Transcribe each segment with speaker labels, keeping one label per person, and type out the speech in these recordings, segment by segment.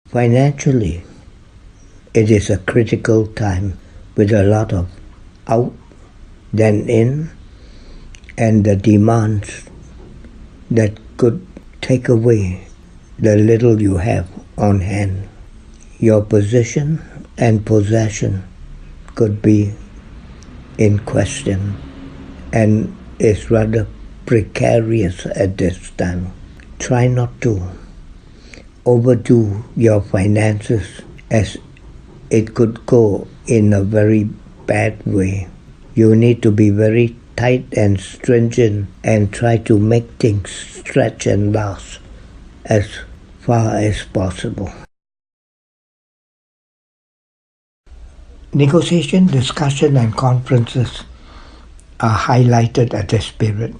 Speaker 1: Financially, it is a critical time with a lot of out than in, and the demands that could take away the little you have on hand. Your position and possession could be in question and is rather precarious at this time. Try not to overdo your finances, as it could go in a very bad way. You need to be very tight and stringent and try to make things stretch and last as far as possible. Negotiation, discussion and conferences are highlighted at this period,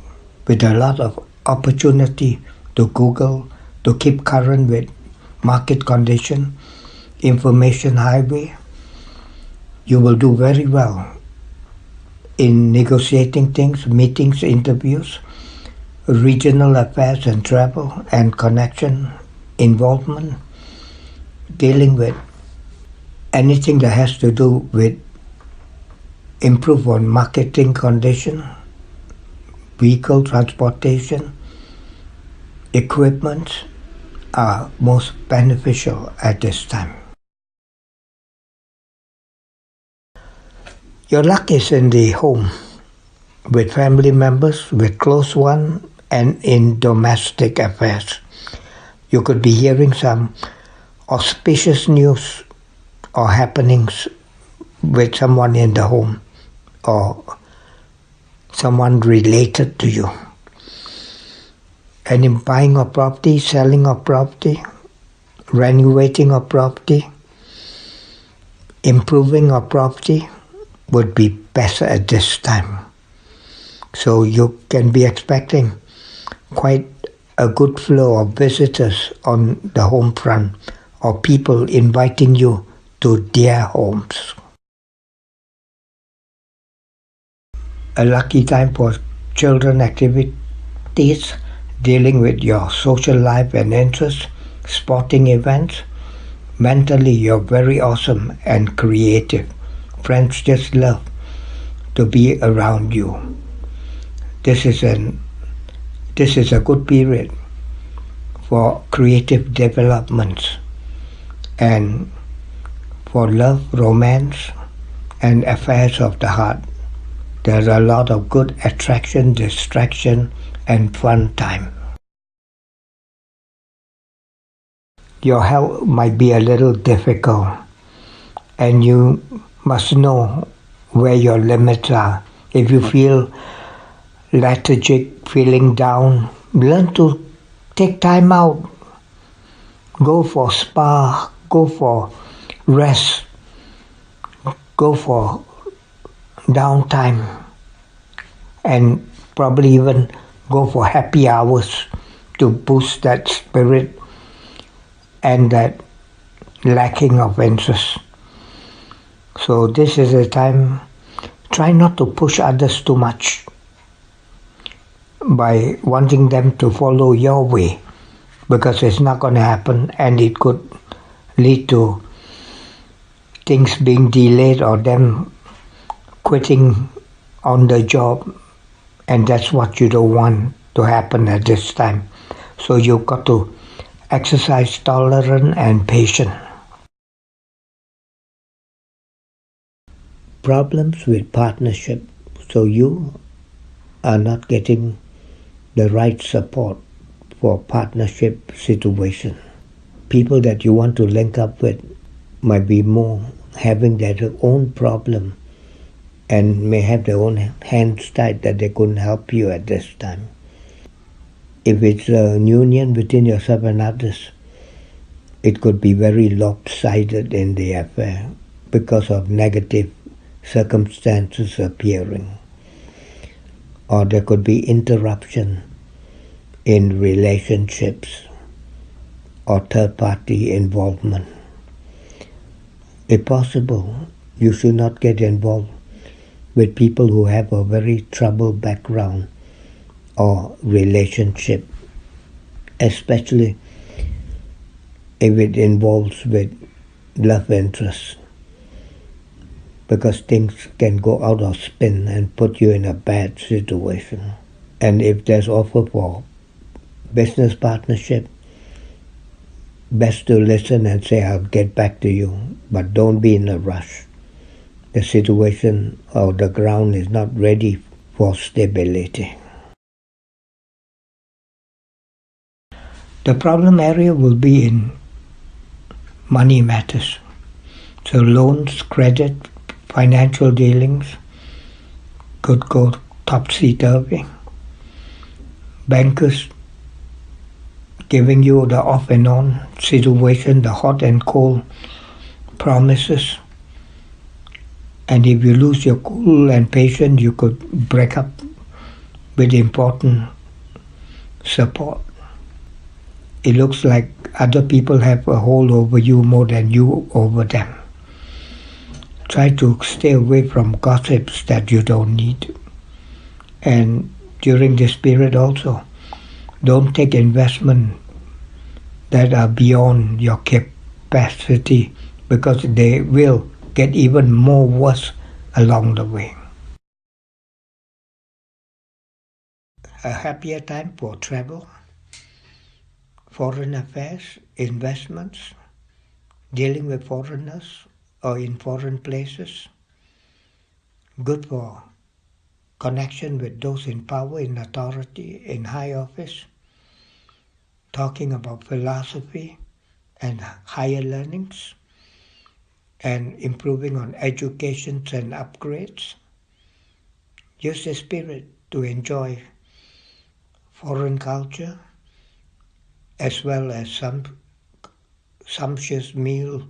Speaker 1: with a lot of opportunity to Google, to keep current with market condition, information highway. You will do very well in negotiating things, meetings, interviews, regional affairs and travel and connection, involvement, dealing with anything that has to do with improve on marketing condition, vehicle transportation, equipment are most beneficial at this time. Your luck is in the home, with family members, with close ones, and in domestic affairs. You could be hearing some auspicious news or happenings with someone in the home or someone related to you. And in buying a property, selling a property, renovating a property, improving a property would be better at this time. So you can be expecting quite a good flow of visitors on the home front, or people inviting you to their homes. A lucky time for children activities, dealing with your social life and interests, sporting events. Mentally, you're very awesome and creative. Friends just love to be around you. This is a good period for creative developments and for love, romance, and affairs of the heart. There's a lot of good attraction, distraction, and fun time. Your health might be a little difficult, and you must know where your limits are. If you feel lethargic, feeling down, learn to take time out. Go for spa, go for rest, go for downtime, and probably even go for happy hours to boost that spirit and that lacking of interest. So this is a time, try not to push others too much by wanting them to follow your way, because it's not going to happen, and it could lead to things being delayed or them quitting on the job, and that's what you don't want to happen at this time. So you've got to exercise tolerance and patience. Problems with partnership, so you are not getting the right support for partnership situation. People that you want to link up with might be more having their own problem and may have their own hands tied that they couldn't help you at this time. If it's a union between yourself and others, it could be very lopsided in the affair because of negative circumstances appearing. Or there could be interruption in relationships or third-party involvement. If possible, you should not get involved with people who have a very troubled background or relationship, especially if it involves with love interest, because things can go out of spin and put you in a bad situation. And if there's offer for business partnership, best to listen and say, I'll get back to you, but don't be in a rush. The situation or the ground is not ready for stability. The problem area will be in money matters. So loans, credit, financial dealings could go topsy-turvy. Bankers giving you the off and on situation, the hot and cold promises. And if you lose your cool and patience, you could break up with important support. It looks like other people have a hold over you more than you over them. Try to stay away from gossips that you don't need. And during this period also, don't take investment that are beyond your capacity, because they will get even more worse along the way. A happier time for travel, foreign affairs, investments, dealing with foreigners or in foreign places. Good for connection with those in power, in authority, in high office. Talking about philosophy and higher learnings, and improving on educations and upgrades. Use the spirit to enjoy foreign culture as well as some sumptuous meal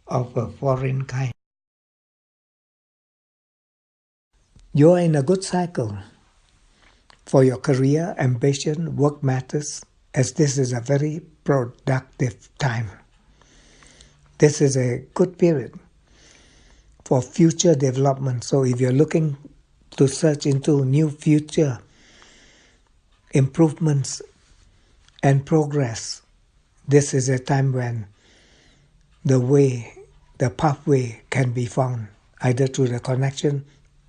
Speaker 1: of a foreign kind. You are in a good cycle for your career, ambition, work matters, as this is a very productive time. This is a good period for future development. So if you're looking to search into new future improvements and progress, this is a time when the pathway can be found, either through the connection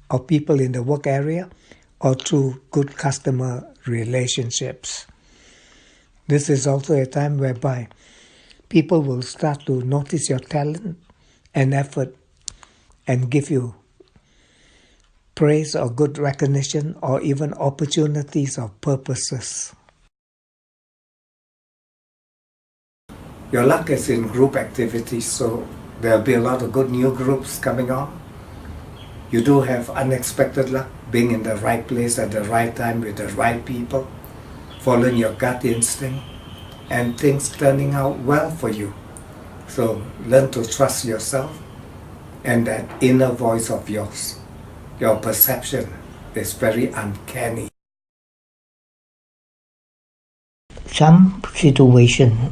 Speaker 1: of people in the work area or through good customer relationships. This is also a time whereby people will start to notice your talent and effort and give you praise or good recognition or even opportunities or purposes. Your luck is in group activities, so there'll be a lot of good new groups coming on. You do have unexpected luck, being in the right place at the right time with the right people, following your gut instinct, and things turning out well for you. So learn to trust yourself and that inner voice of yours. Your perception is very uncanny. Some situations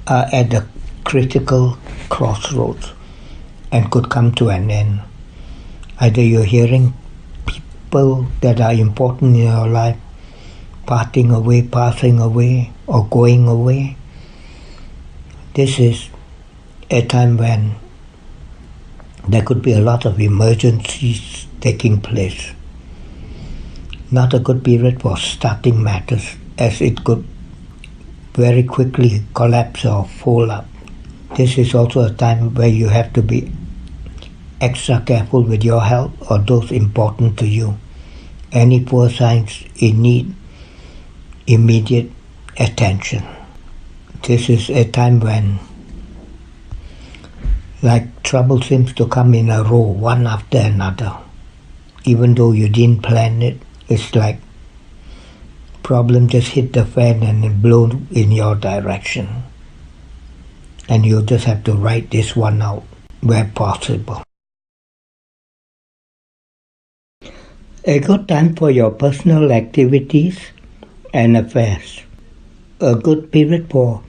Speaker 1: are at the critical crossroads and could come to an end. Either you're hearing people that are important in your life parting away, passing away, or going away. This is a time when there could be a lot of emergencies taking place. Not a good period for starting matters, as it could very quickly collapse or fall up. This is also a time where you have to be extra careful with your health or those important to you. Any poor signs in need immediate attention. This is a time when trouble seems to come in a row, one after another. Even though you didn't plan it, it's like problem just hit the fan and it blown in your direction. And you just have to write this one out where possible. A good time for your personal activities and affairs. A good period for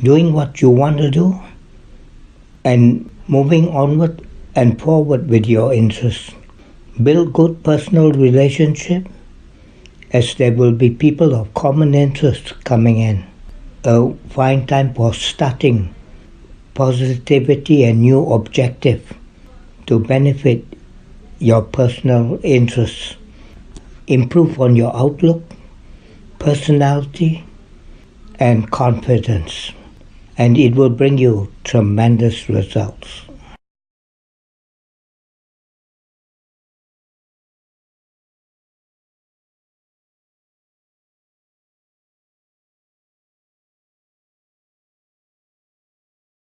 Speaker 1: doing what you want to do and moving onward and forward with your interests. Build good personal relationship, as there will be people of common interest coming in. Find time for starting positivity and new objective to benefit your personal interests. Improve on your outlook, personality, and confidence, and it will bring you tremendous results.